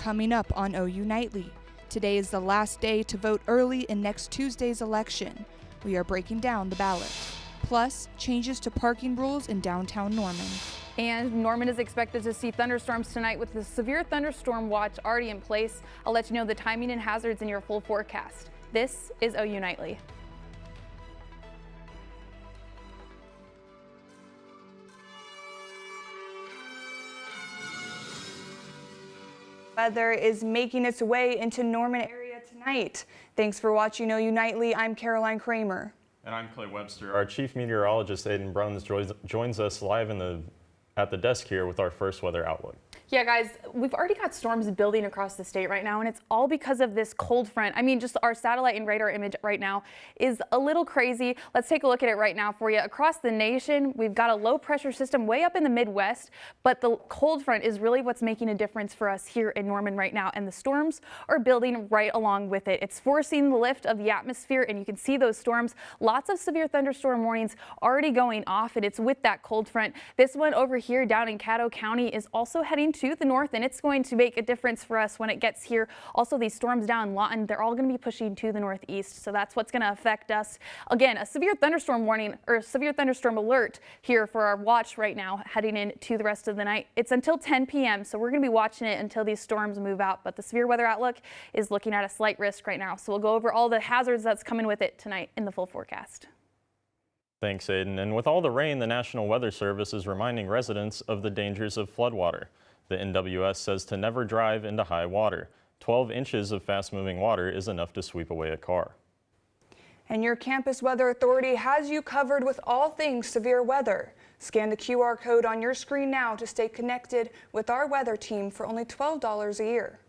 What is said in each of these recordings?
coming up on OU Nightly. Today is the last day to vote early in next Tuesday's election. We are breaking down the ballot. Plus, changes to parking rules in downtown Norman. And Norman is expected to see thunderstorms tonight with the severe thunderstorm watch already in place. I'll let you know the timing and hazards in your full forecast. This is OU Nightly. Weather is making its way into Norman area tonight. Thanks for watching OU Nightly. I'm Caroline Kramer. And I'm Clay Webster. Our chief meteorologist, Aiden Bruns, joins us live at the desk here with our first weather outlook. Yeah, guys, we've already got storms building across the state right now, and it's all because of this cold front. I mean, just our satellite and radar image right now is a little crazy. Let's take a look at it right now for you. Across the nation, we've got a low pressure system way up in the Midwest, but the cold front is really what's making a difference for us here in Norman right now, and the storms are building right along with it. It's forcing the lift of the atmosphere, and you can see those storms. Lots of severe thunderstorm warnings already going off, and it's with that cold front. This one over here down in Caddo County is also heading to the north, and it's going to make a difference for us when it gets here. Also, these storms down in Lawton, they're all going to be pushing to the northeast, so that's what's going to affect us. Again, a severe thunderstorm warning or severe thunderstorm alert here for our watch right now heading into the rest of the night. It's until 10 p.m., so we're going to be watching it until these storms move out, but the severe weather outlook is looking at a slight risk right now, so we'll go over all the hazards that's coming with it tonight in the full forecast. Thanks, Aiden. And with all the rain, the National Weather Service is reminding residents of the dangers of floodwater. The NWS says to never drive into high water. 12 inches of fast-moving water is enough to sweep away a car. And your campus weather authority has you covered with all things severe weather. Scan the QR code on your screen now to stay connected with our weather team for only $12 a year.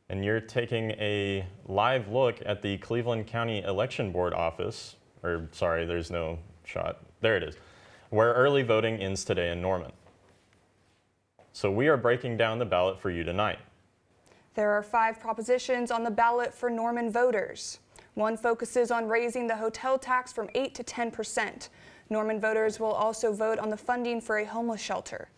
And you're taking a live look at the Cleveland County Election Board office, or sorry, there's no shot. There it is, where early voting ends today in Norman. So we are breaking down the ballot for you tonight. There are 5 propositions on the ballot for Norman voters. One focuses on raising the hotel tax from 8 to 10%. Norman voters will also vote on the funding for a homeless shelter.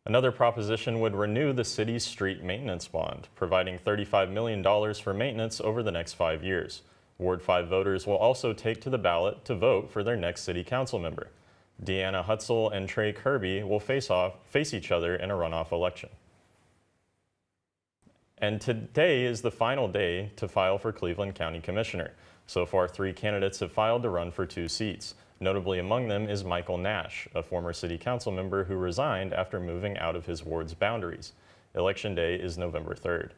Another proposition would renew the city's street maintenance bond, providing $35 million for maintenance over the next 5 years. Ward 5 voters will also take to the ballot to vote for their next city council member. Deanna Hutzel and Trey Kirby will face each other in a runoff election. And today is the final day to file for Cleveland County Commissioner. So far, 3 candidates have filed to run for 2 seats. Notably among them is Michael Nash, a former city council member who resigned after moving out of his ward's boundaries. Election day is November 3rd.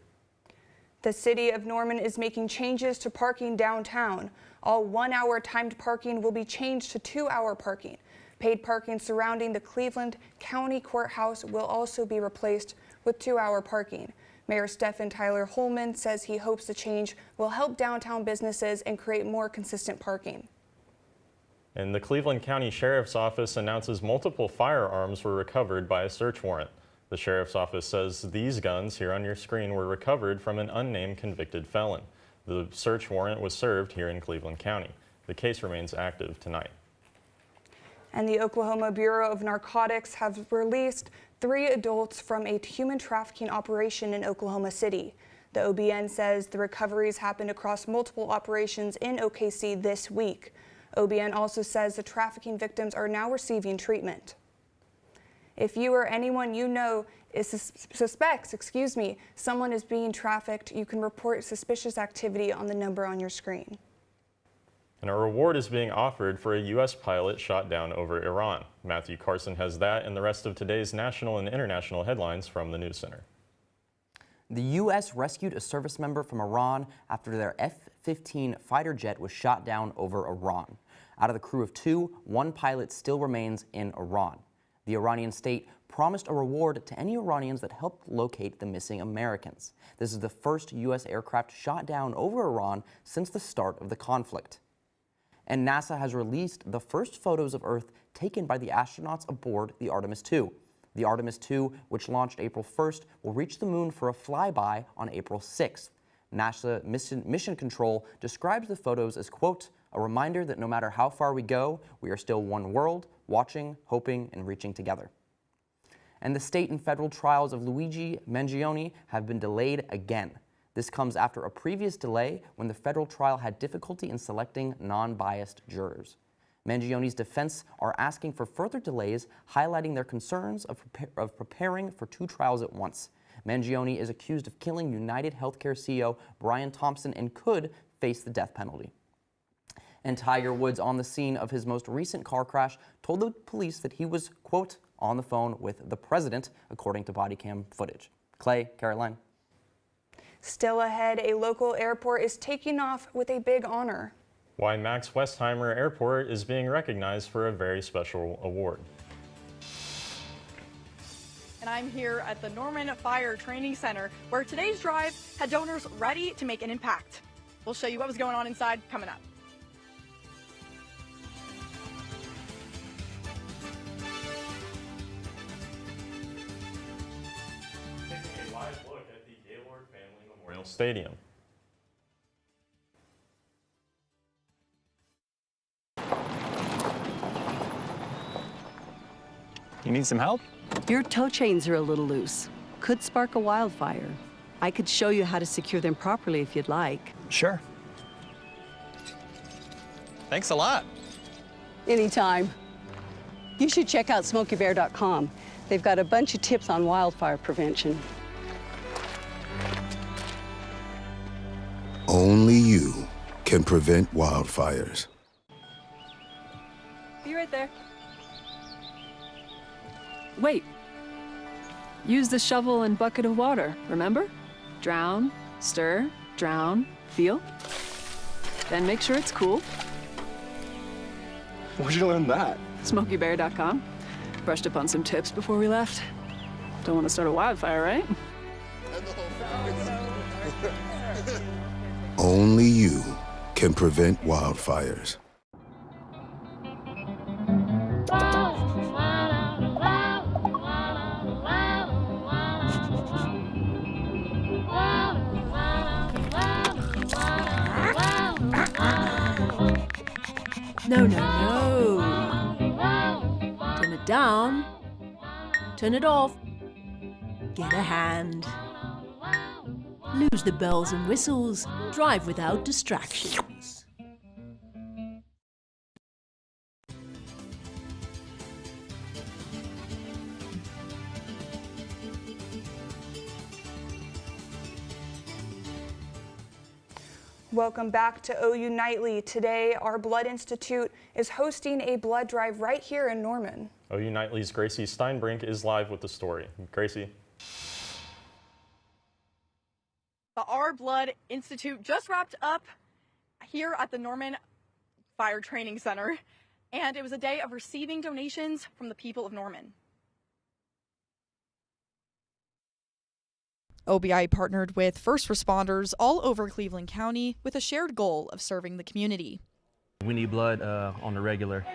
The city of Norman is making changes to parking downtown. All 1-hour timed parking will be changed to 2-hour parking. Paid parking surrounding the Cleveland County Courthouse will also be replaced with 2-hour parking. Mayor Stephen Tyler Holman says he hopes the change will help downtown businesses and create more consistent parking. And the Cleveland County Sheriff's Office announces multiple firearms were recovered by a search warrant. The Sheriff's Office says these guns here on your screen were recovered from an unnamed convicted felon. The search warrant was served here in Cleveland County. The case remains active tonight. And the Oklahoma Bureau of Narcotics have released 3 adults from a human trafficking operation in Oklahoma City. The OBN says the recoveries happened across multiple operations in OKC this week. OBN also says the trafficking victims are now receiving treatment. If you or anyone you know suspects someone is being trafficked, you can report suspicious activity on the number on your screen. And a reward is being offered for a U.S. pilot shot down over Iran. Matthew Carson has that and the rest of today's national and international headlines from the News Center. The U.S. rescued a service member from Iran after their F-15 fighter jet was shot down over Iran. Out of the crew of 2, 1 pilot still remains in Iran. The Iranian state promised a reward to any Iranians that helped locate the missing Americans. This is the first U.S. aircraft shot down over Iran since the start of the conflict. And NASA has released the first photos of Earth taken by the astronauts aboard the Artemis II. The Artemis II, which launched April 1st, will reach the moon for a flyby on April 6th. NASA Mission Control describes the photos as, quote, a reminder that no matter how far we go, we are still one world, watching, hoping, and reaching together. And the state and federal trials of Luigi Mangione have been delayed again. This comes after a previous delay when the federal trial had difficulty in selecting non-biased jurors. Mangione's defense are asking for further delays, highlighting their concerns of preparing for 2 trials at once. Mangione is accused of killing United Healthcare CEO Brian Thompson and could face the death penalty. And Tiger Woods, on the scene of his most recent car crash, told the police that he was, quote, on the phone with the president, according to body cam footage. Clay, Caroline. Still ahead, a local airport is taking off with a big honor. Why Max Westheimer Airport is being recognized for a very special award. And I'm here at the Norman Fire Training Center, where today's drive had donors ready to make an impact. We'll show you what was going on inside coming up. Taking a live look at the Gaylord Family Memorial Stadium. You need some help? Your tow chains are a little loose. Could spark a wildfire. I could show you how to secure them properly if you'd like. Sure. Thanks a lot. Anytime. You should check out SmokeyBear.com. They've got a bunch of tips on wildfire prevention. Only you can prevent wildfires. Be right there. Wait. Use the shovel and bucket of water, remember? Drown, stir, drown, feel. Then make sure it's cool. Where'd you learn that? SmokeyBear.com. Brushed up on some tips before we left. Don't want to start a wildfire, right? Only you can prevent wildfires. No, no, no. Turn it down. Turn it off. Get a hand. Lose the bells and whistles. Drive without distractions. Welcome back to OU Nightly. Today, our Blood Institute is hosting a blood drive right here in Norman. OU Nightly's Gracie Steinbrink is live with the story. Gracie. The Our Blood Institute just wrapped up here at the Norman Fire Training Center, and it was a day of receiving donations from the people of Norman. OBI partnered with first responders all over Cleveland County with a shared goal of serving the community. We need blood on the regular.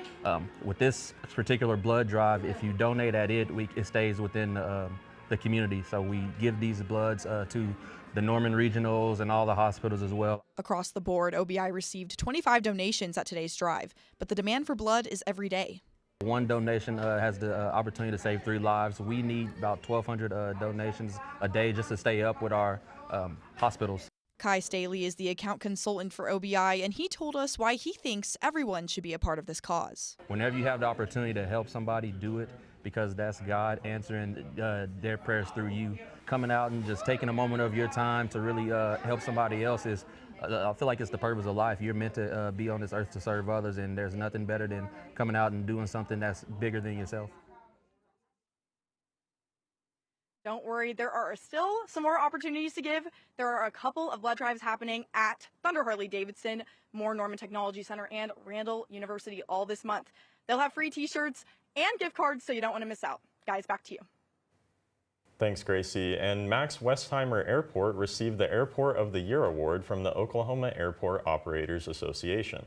With this particular blood drive, if you donate at it, it stays within the community. So we give these bloods to the Norman regionals and all the hospitals as well. Across the board, OBI received 25 donations at today's drive, but the demand for blood is every day. One donation has the opportunity to save 3 lives. We need about 1,200 donations a day just to stay up with our hospitals. Kai Staley is the account consultant for OBI, and he told us why he thinks everyone should be a part of this cause. Whenever you have the opportunity to help somebody, do it, because that's God answering their prayers through you. Coming out and just taking a moment of your time to really help somebody else is, I feel like it's the purpose of life. You're meant to be on this earth to serve others, and there's nothing better than coming out and doing something that's bigger than yourself. Don't worry, there are still some more opportunities to give. There are a couple of blood drives happening at Thunder Harley-Davidson, Moore Norman Technology Center, and Randall University all this month. They'll have free t-shirts and gift cards, so you don't want to miss out. Guys, back to you. Thanks, Gracie. And Max Westheimer Airport received the Airport of the Year award from the Oklahoma Airport Operators Association.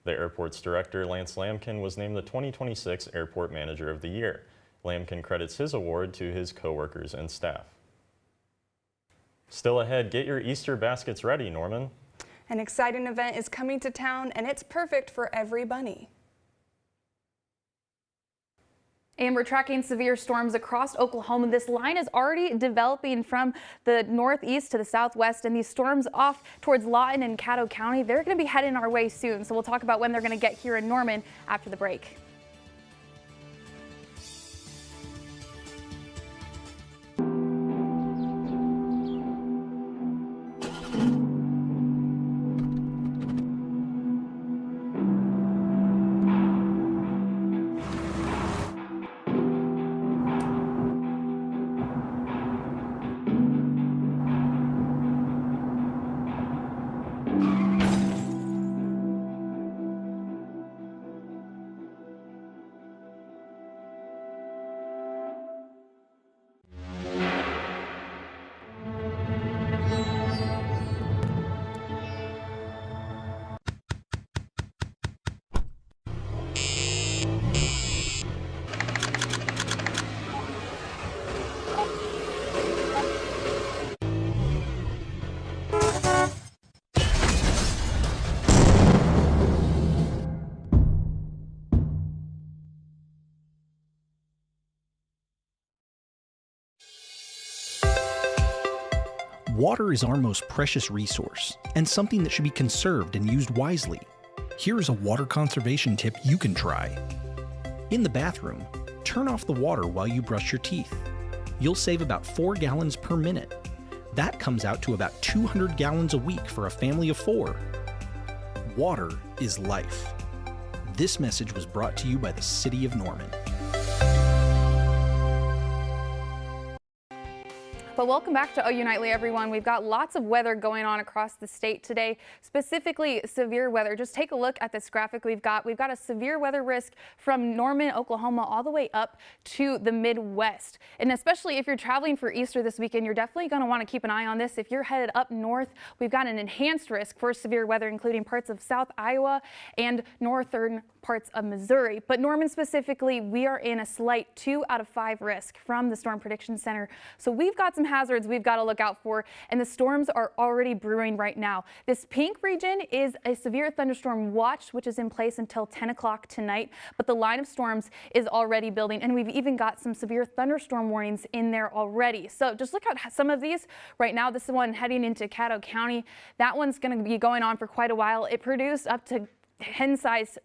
The airport's director, Lance Lamkin, was named the 2026 Airport Manager of the Year. Lamkin credits his award to his coworkers and staff. Still ahead, get your Easter baskets ready, Norman. An exciting event is coming to town, and it's perfect for every bunny. And we're tracking severe storms across Oklahoma. This line is already developing from the northeast to the southwest, and these storms off towards Lawton and Caddo County, they're going to be heading our way soon. So we'll talk about when they're going to get here in Norman after the break. Water is our most precious resource and something that should be conserved and used wisely. Here is a water conservation tip you can try. In the bathroom, turn off the water while you brush your teeth. You'll save about 4 gallons per minute. That comes out to about 200 gallons a week for a family of 4. Water is life. This message was brought to you by the City of Norman. But welcome back to OU Nightly, everyone. We've got lots of weather going on across the state today, specifically severe weather. Just take a look at this graphic we've got. We've got a severe weather risk from Norman, Oklahoma, all the way up to the Midwest. And especially if you're traveling for Easter this weekend, you're definitely going to want to keep an eye on this. If you're headed up north, we've got an enhanced risk for severe weather, including parts of South Iowa and northern parts of Missouri. But Norman specifically, we are in a slight 2 out of 5 risk from the Storm Prediction Center. So we've got some hazards we've got to look out for, and the storms are already brewing right now. This pink region is a severe thunderstorm watch, which is in place until 10 o'clock tonight, but the line of storms is already building, and we've even got some severe thunderstorm warnings in there already. So just look at some of these right now. This is one heading into Caddo County. That one's going to be going on for quite a while. It produced up to egg size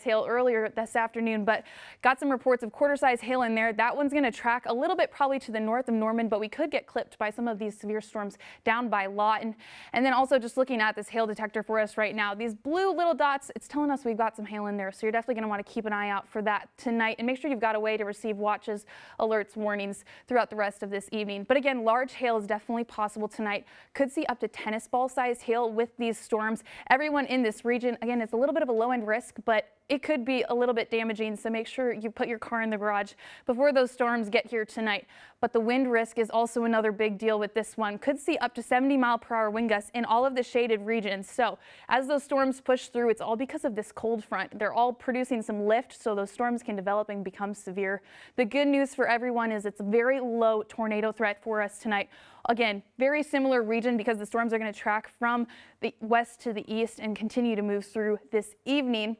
hail earlier this afternoon, but got some reports of quarter size hail in there. That one's going to track a little bit probably to the north of Norman, but we could get clipped by some of these severe storms down by Lawton. And then also just looking at this hail detector for us right now, these blue little dots, it's telling us we've got some hail in there. So you're definitely going to want to keep an eye out for that tonight, and make sure you've got a way to receive watches, alerts, warnings throughout the rest of this evening. But again, large hail is definitely possible tonight. Could see up to tennis ball size hail with these storms. Everyone in this region, again, it's a little bit of a low end risk, but it could be a little bit damaging, so make sure you put your car in the garage before those storms get here tonight. But the wind risk is also another big deal with this one. Could see up to 70-mile-per-hour wind gusts in all of the shaded regions. So as those storms push through, it's all because of this cold front. They're all producing some lift, so those storms can develop and become severe. The good news for everyone is it's a very low tornado threat for us tonight. Again, very similar region because the storms are going to track from the west to the east and continue to move through this evening.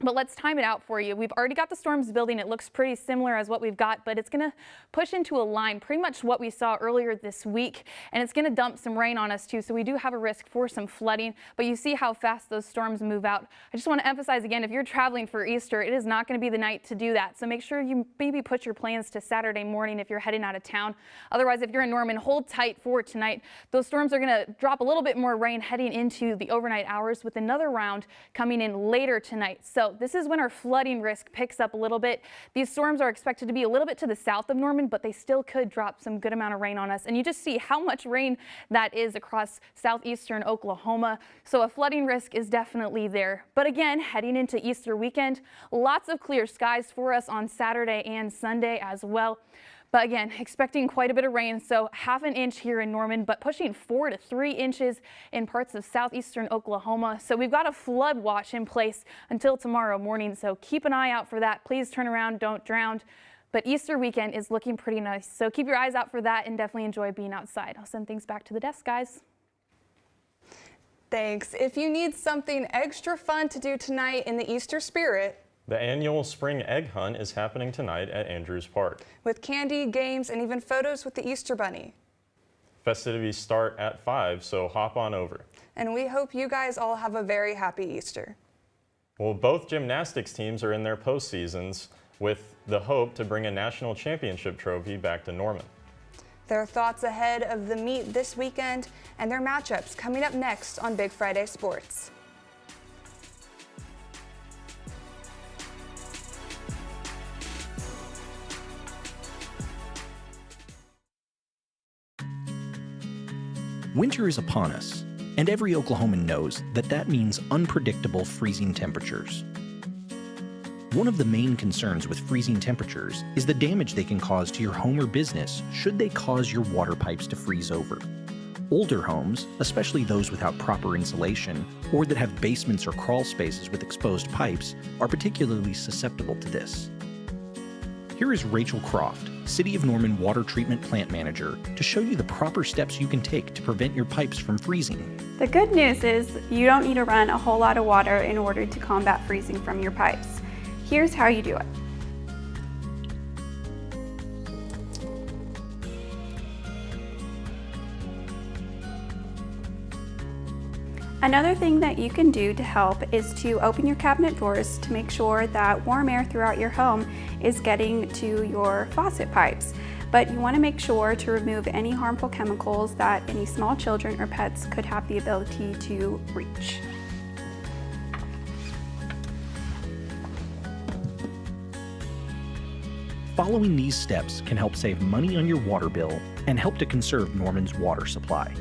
But let's time it out for you. We've already got the storms building. It looks pretty similar as what we've got, but it's going to push into a line, pretty much what we saw earlier this week, and it's going to dump some rain on us too. So we do have a risk for some flooding, but you see how fast those storms move out. I just want to emphasize again, if you're traveling for Easter, it is not going to be the night to do that. So make sure you maybe put your plans to Saturday morning if you're heading out of town. Otherwise, if you're in Norman, hold tight for tonight. Those storms are going to drop a little bit more rain heading into the overnight hours, with another round coming in later tonight. So this is when our flooding risk picks up a little bit. These storms are expected to be a little bit to the south of Norman, but they still could drop some good amount of rain on us. And you just see how much rain that is across southeastern Oklahoma. So a flooding risk is definitely there. But again, heading into Easter weekend, lots of clear skies for us on Saturday and Sunday as well. But again, expecting quite a bit of rain, so ½ an inch here in Norman, but pushing 4 to 3 inches in parts of southeastern Oklahoma. So we've got a flood watch in place until tomorrow morning, so keep an eye out for that. Please turn around, don't drown. But Easter weekend is looking pretty nice, so keep your eyes out for that and definitely enjoy being outside. I'll send things back to the desk, guys. Thanks. If you need something extra fun to do tonight in the Easter spirit, The annual spring egg hunt is happening tonight at Andrews Park. With candy, games, and even photos with the Easter Bunny. Festivities start at 5, so hop on over. And we hope you guys all have a very happy Easter. Well, both gymnastics teams are in their postseasons with the hope to bring a national championship trophy back to Norman. Their thoughts ahead of the meet this weekend and their matchups coming up next on Big Friday Sports. Winter is upon us, and every Oklahoman knows that that means unpredictable freezing temperatures. One of the main concerns with freezing temperatures is the damage they can cause to your home or business should they cause your water pipes to freeze over. Older homes, especially those without proper insulation or that have basements or crawl spaces with exposed pipes, are particularly susceptible to this. Here is Rachel Croft, City of Norman Water Treatment Plant Manager, to show you the proper steps you can take to prevent your pipes from freezing. The good news is you don't need to run a whole lot of water in order to combat freezing from your pipes. Here's how you do it. Another thing that you can do to help is to open your cabinet doors to make sure that warm air throughout your home is getting to your faucet pipes. But you want to make sure to remove any harmful chemicals that any small children or pets could have the ability to reach. Following these steps can help save money on your water bill and help to conserve Norman's water supply.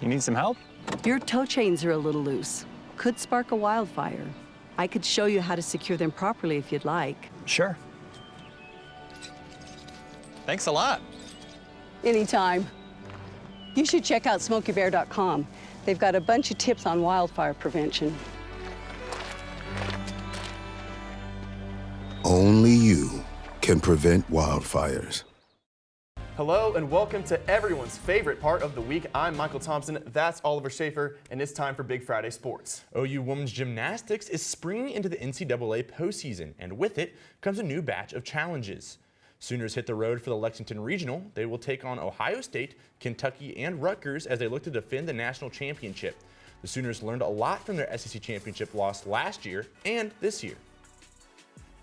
You need some help? Your tow chains are a little loose. Could spark a wildfire. I could show you how to secure them properly if you'd like. Sure. Thanks a lot. Anytime. You should check out SmokeyBear.com. They've got a bunch of tips on wildfire prevention. Only you can prevent wildfires. Hello and welcome to everyone's favorite part of the week. I'm Michael Thompson, that's Oliver Schaefer, and it's time for Big Friday Sports. OU women's gymnastics is springing into the NCAA postseason, and with it comes a new batch of challenges. Sooners hit the road for the Lexington Regional. They will take on Ohio State, Kentucky, and Rutgers as they look to defend the national championship. The Sooners learned a lot from their SEC championship loss last year and this year.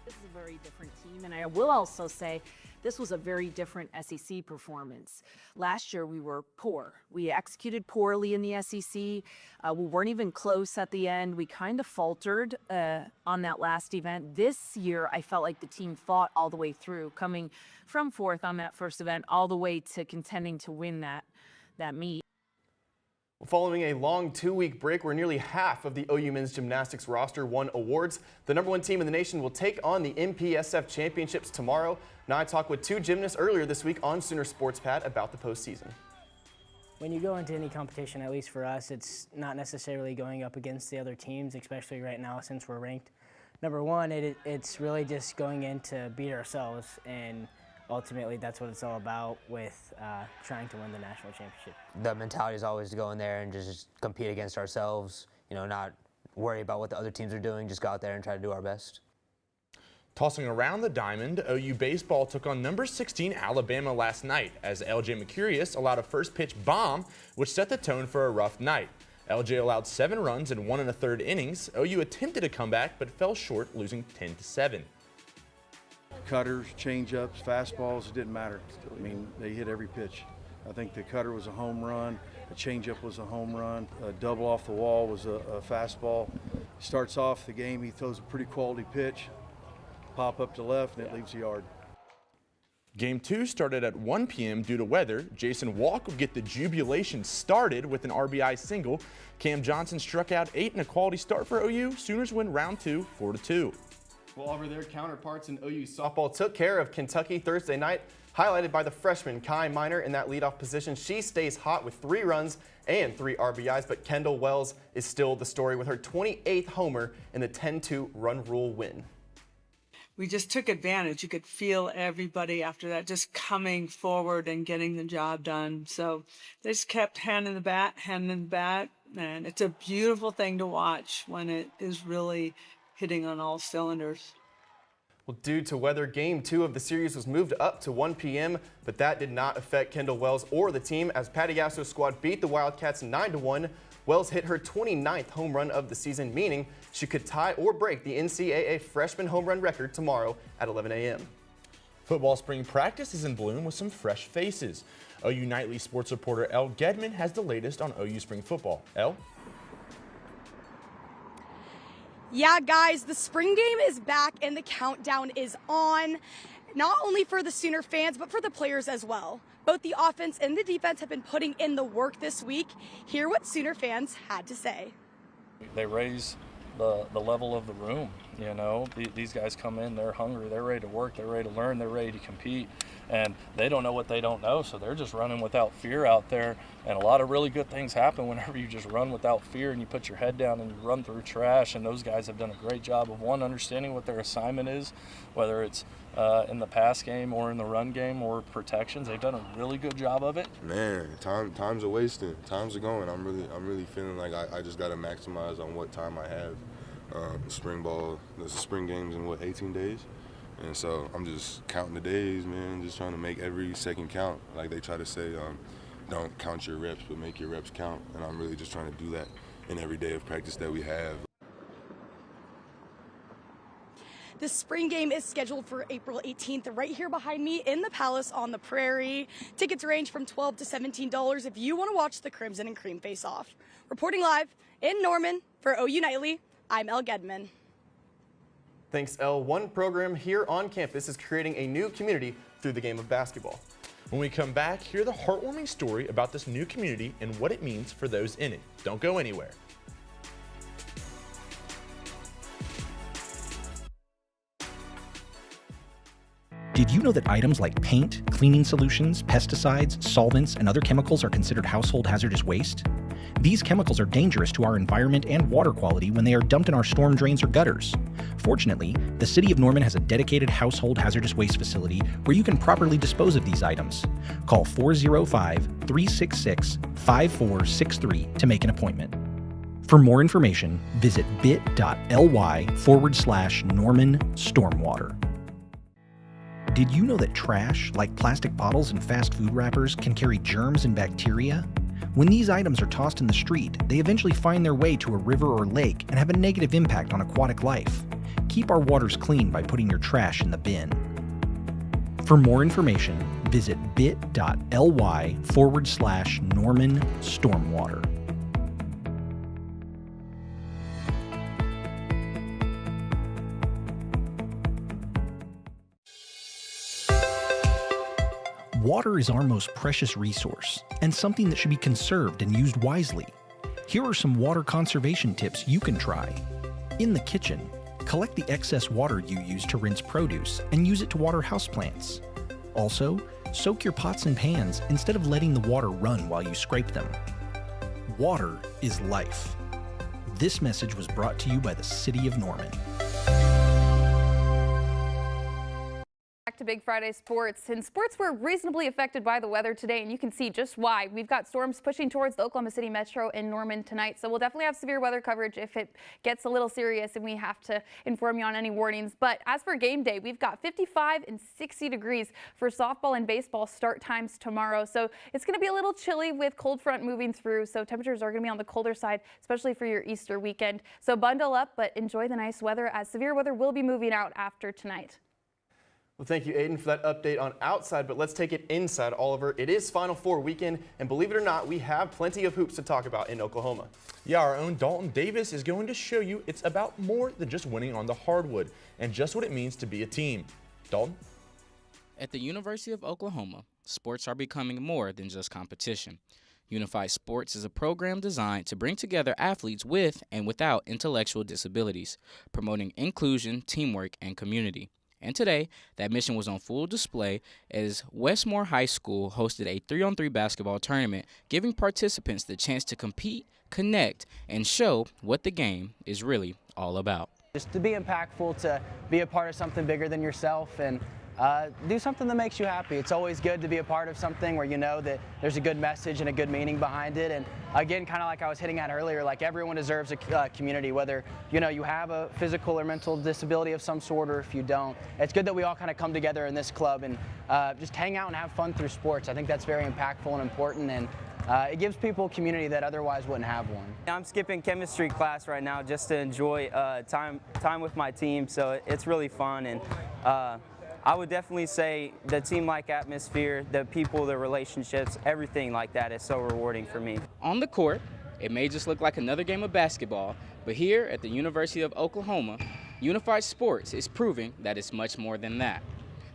This is a very different team, and I will also say this was a very different SEC performance. Last year, we were poor. We executed poorly in the SEC. We weren't even close at the end. We kind of faltered on that last event. This year, I felt like the team fought all the way through, coming from fourth on that first event all the way to contending to win that meet. Following a long 2-week break where nearly half of the OU men's gymnastics roster won awards, the #1 team in the nation will take on the MPSF championships tomorrow. Now I talked with 2 gymnasts earlier this week on Sooner Sports Pad about the postseason. When you go into any competition, at least for us, it's not necessarily going up against the other teams, especially right now since we're ranked #1. It's really just going in to beat ourselves, and ultimately that's what it's all about with trying to win the national championship. The mentality is always to go in there and just compete against ourselves, not worry about what the other teams are doing, just go out there and try to do our best. Tossing around the diamond, OU baseball took on number 16 Alabama last night as LJ Mercurius allowed a first pitch bomb, which set the tone for a rough night. LJ allowed 7 runs in 1 1/3 innings. OU attempted a comeback but fell short, losing 10-7. Cutters, changeups, fastballs, it didn't matter. I mean, they hit every pitch. I think the cutter was a home run, a changeup was a home run, a double off the wall was a fastball. Starts off the game, he throws a pretty quality pitch, pop up to left, and it leaves the yard. Game 2 started at 1 p.m. due to weather. Jason Walk would get the jubilation started with an RBI single. Cam Johnson struck out 8 in a quality start for OU. Sooners win round 2, 4-2. Well, over their counterparts in OU softball took care of Kentucky Thursday night. highlighted by the freshman Kai Miner in that leadoff position. She stays hot with 3 runs and 3 RBIs, but Kendall Wells is still the story with her 28th homer in the 10-2 run rule win. We just took advantage. You could feel everybody after that just coming forward and getting the job done. So they just kept handing the bat, and it's a beautiful thing to watch when it is really hitting on all cylinders. Well, due to weather, Game 2 of the series was moved up to 1 p.m., but that did not affect Kendall Wells or the team as Patty Gasso's squad beat the Wildcats 9-1. Wells hit her 29th home run of the season, meaning she could tie or break the NCAA freshman home run record tomorrow at 11 a.m. Football spring practice is in bloom with some fresh faces. OU Nightly sports reporter Elle Gedman has the latest on OU spring football. Elle? Yeah, guys, the spring game is back and the countdown is on, not only for the Sooner fans, but for the players as well. Both the offense and the defense have been putting in the work this week. Hear what Sooner fans had to say. They raise the level of the room, you know. These guys come in, they're hungry, they're ready to work, they're ready to learn, they're ready to compete, and they don't know what they don't know, so they're just running without fear out there, and a lot of really good things happen whenever you just run without fear and you put your head down and you run through trash, and those guys have done a great job of, one, understanding what their assignment is, whether it's in the pass game or in the run game or protections. They've done a really good job of it. Man, times are wasting. Times are going. I'm really feeling like I just got to maximize on what time I have. Spring ball, there's a spring games in 18 days? And so I'm just counting the days, man, just trying to make every second count. Like they try to say, don't count your reps, but make your reps count. And I'm really just trying to do that in every day of practice that we have. The spring game is scheduled for April 18th right here behind me in the Palace on the Prairie. Tickets range from $12 to $17 if you want to watch the Crimson and Cream face off. Reporting live in Norman for OU Nightly, I'm Elle Gedman. Thanks, Elle. One program here on campus is creating a new community through the game of basketball. When we come back, hear the heartwarming story about this new community and what it means for those in it. Don't go anywhere. Did you know that items like paint, cleaning solutions, pesticides, solvents, and other chemicals are considered household hazardous waste? These chemicals are dangerous to our environment and water quality when they are dumped in our storm drains or gutters. Fortunately, the City of Norman has a dedicated household hazardous waste facility where you can properly dispose of these items. Call 405-366-5463 to make an appointment. For more information, visit bit.ly/Norman Stormwater. Did you know that trash, like plastic bottles and fast food wrappers, can carry germs and bacteria? When these items are tossed in the street, they eventually find their way to a river or lake and have a negative impact on aquatic life. Keep our waters clean by putting your trash in the bin. For more information, visit bit.ly/Norman Stormwater. Water is our most precious resource and something that should be conserved and used wisely. Here are some water conservation tips you can try. In the kitchen, collect the excess water you use to rinse produce and use it to water houseplants. Also, soak your pots and pans instead of letting the water run while you scrape them. Water is life. This message was brought to you by the City of Norman. Back to Big Friday sports, and sports were reasonably affected by the weather today, and you can see just why. We've got storms pushing towards the Oklahoma City Metro and Norman tonight, so we'll definitely have severe weather coverage if it gets a little serious and we have to inform you on any warnings. But as for game day, we've got 55 and 60 degrees for softball and baseball start times tomorrow, so it's going to be a little chilly with cold front moving through, so temperatures are going to be on the colder side, especially for your Easter weekend. So bundle up, but enjoy the nice weather as severe weather will be moving out after tonight. Well, thank you, Aiden, for that update on outside, but let's take it inside, Oliver. It is Final Four weekend, and believe it or not, we have plenty of hoops to talk about in Oklahoma. Yeah, our own Dalton Davis is going to show you it's about more than just winning on the hardwood and just what it means to be a team. Dalton? At the University of Oklahoma, sports are becoming more than just competition. Unified Sports is a program designed to bring together athletes with and without intellectual disabilities, promoting inclusion, teamwork, and community. And today, that mission was on full display as Westmore High School hosted a 3-on-3 basketball tournament, giving participants the chance to compete, connect, and show what the game is really all about. Just to be impactful, to be a part of something bigger than yourself, and do something that makes you happy. It's always good to be a part of something where you know that there's a good message and a good meaning behind it. And again, kind of like I was hitting at earlier, like everyone deserves a community, whether you have a physical or mental disability of some sort or if you don't. It's good that we all kind of come together in this club and just hang out and have fun through sports. I think that's very impactful and important, and it gives people a community that otherwise wouldn't have one. I'm skipping chemistry class right now just to enjoy time with my team, so it's really fun. And I would definitely say the team-like atmosphere, the people, the relationships, everything like that is so rewarding for me. On the court, it may just look like another game of basketball, but here at the University of Oklahoma, Unified Sports is proving that it's much more than that.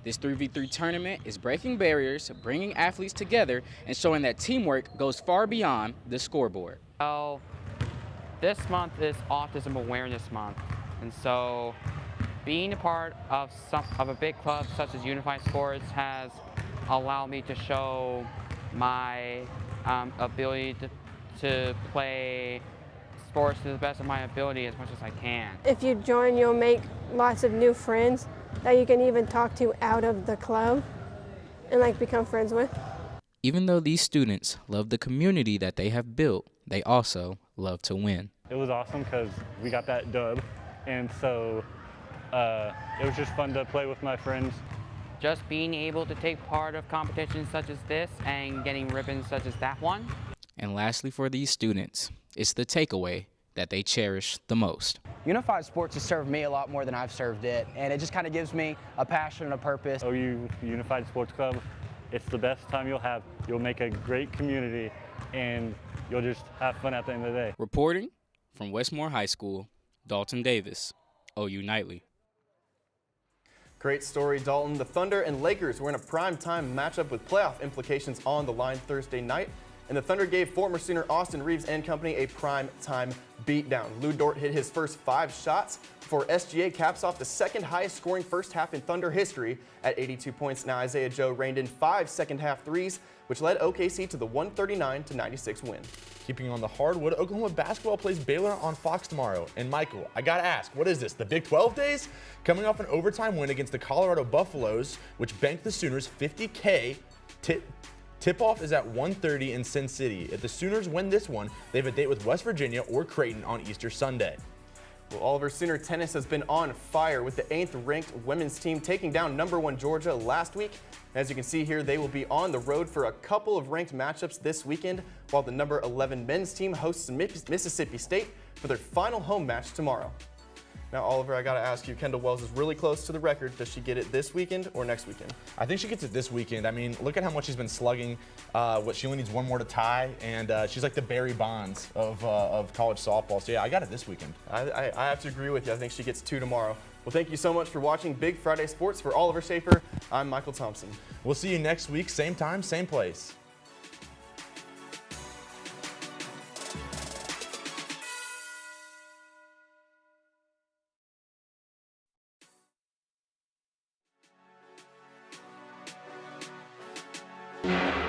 This 3v3 tournament is breaking barriers, bringing athletes together, and showing that teamwork goes far beyond the scoreboard. Well, this month is Autism Awareness Month, and so being a part of a big club such as Unified Sports has allowed me to show my ability to play sports to the best of my ability as much as I can. If you join, you'll make lots of new friends that you can even talk to out of the club and become friends with. Even though these students love the community that they have built, they also love to win. It was awesome because we got that dub, and so it was just fun to play with my friends. Just being able to take part of competitions such as this and getting ribbons such as that one. And lastly, for these students, it's the takeaway that they cherish the most. Unified Sports has served me a lot more than I've served it, and it just kind of gives me a passion and a purpose. OU Unified Sports Club, it's the best time you'll have. You'll make a great community, and you'll just have fun at the end of the day. Reporting from Westmore High School, Dalton Davis, OU Nightly. Great story, Dalton. The Thunder and Lakers were in a prime-time matchup with playoff implications on the line Thursday night, and the Thunder gave former Sooner Austin Reeves and company a prime-time beatdown. Lou Dort hit his first 5 shots before SGA caps off the second highest scoring first half in Thunder history at 82 points. Now Isaiah Joe rained in 5 second-half threes, which led OKC to the 139-96 win. Keeping on the hardwood, Oklahoma basketball plays Baylor on Fox tomorrow. And Michael, I gotta ask, what is this, the Big 12 days? Coming off an overtime win against the Colorado Buffaloes, which banked the Sooners $50K. Tip-off is at 1:30 in Sin City. If the Sooners win this one, they have a date with West Virginia or Creighton on Easter Sunday. Well, Oliver, Sooner tennis has been on fire with the 8th-ranked women's team taking down #1 Georgia last week. As you can see here, they will be on the road for a couple of ranked matchups this weekend, while the #11 men's team hosts Mississippi State for their final home match tomorrow. Now, Oliver, I got to ask you, Kendall Wells is really close to the record. Does she get it this weekend or next weekend? I think she gets it this weekend. I mean, look at how much she's been slugging. She only needs 1 more to tie, and she's like the Barry Bonds of college softball. So, yeah, I got it this weekend. I have to agree with you. I think she gets 2 tomorrow. Well, thank you so much for watching Big Friday Sports. For Oliver Schaefer, I'm Michael Thompson. We'll see you next week, same time, same place. Yeah.